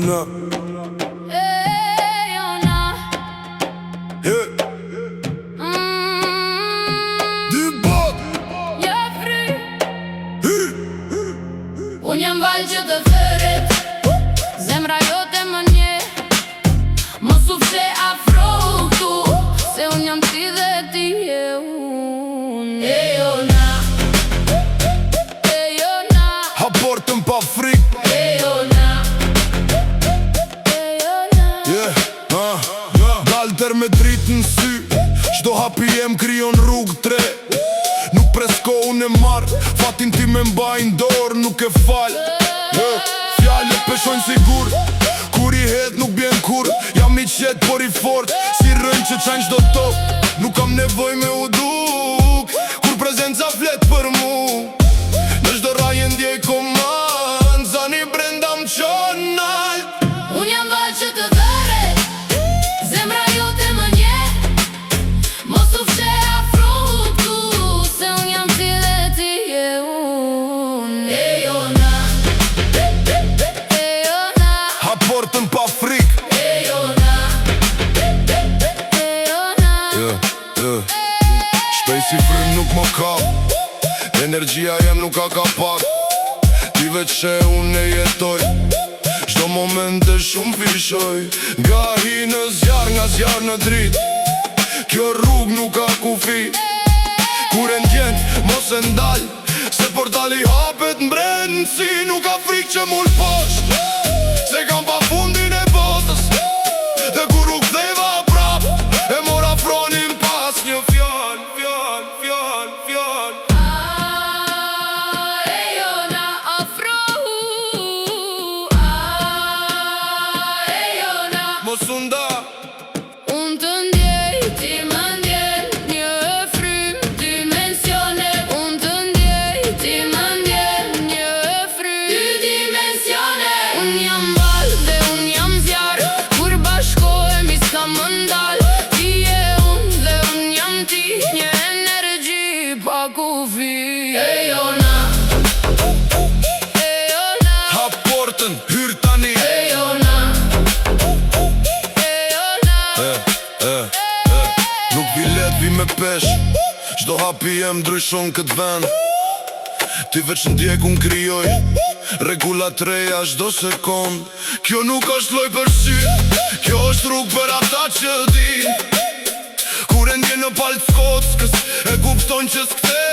Jona Jona Dy bot Ja fry Unë jam valë që të thërit Zemra jote më nje Mos u fshe afro këtu Se unë jam ti dhe ti e unë Jona Jona Ha portën pa frik Jona Dalter me dritë në sy Qdo hapi jem kryon rrugë tre Nuk presko unë e marrë Fatin ti me mbajnë dorë nuk e falë Fjallet peshojnë sigur Kur i het nuk bjen kur Jam i qetë por i fort Si rënjë që qanjë qdo top Nuk kam nevoj me u duk Kur prezenca flet për mu Në shdo rajë ndjej komand Zani brenda më qonë nalt Unë jam valë që të dhëret Zemra jote më nje Mos u fshe afro këtu Se unë jam ti dhe ti e unë Jona Jona Ha portën pa frik Jona Jona Shpej si frym nuk më kap Energjia jem nuk ka kapak Ti veç që unë e jetoj Shdo moment e shumë fishoj Nga hi në zjarë, nga zjarë në drit Kjo rrug nuk ka kufi Kur e ndjen, mos e ndal Se portali hapet mbren Si nuk ka frik që mull posht Se kam pa fundin e botës Dhe kur u ktheva prap E mora fronin pas një fjall Jona afro Jona Mos unda Unë të ndjej, ti më ndjen Një frym, dimensione Unë të ndjej, ti më ndjen Një frym, dy dimensione Unë jam valë dhe unë jam zjarë Kur bashkohemi s'ka më ndalë Ti e unë dhe unë jam ti Një energji pa kufi Jona Jona Ha portën, hyr tani Jona Jona Nuk vi let, vi me pesh Qdo hapi jem ndryshon këtë vend Ti veç ndjek unë kryoj Regula treja qdo sekund Kjo nuk është loj për sy Kjo është rrug për ata që din Kur e ndje në palë t'skockës E kupton që s'kte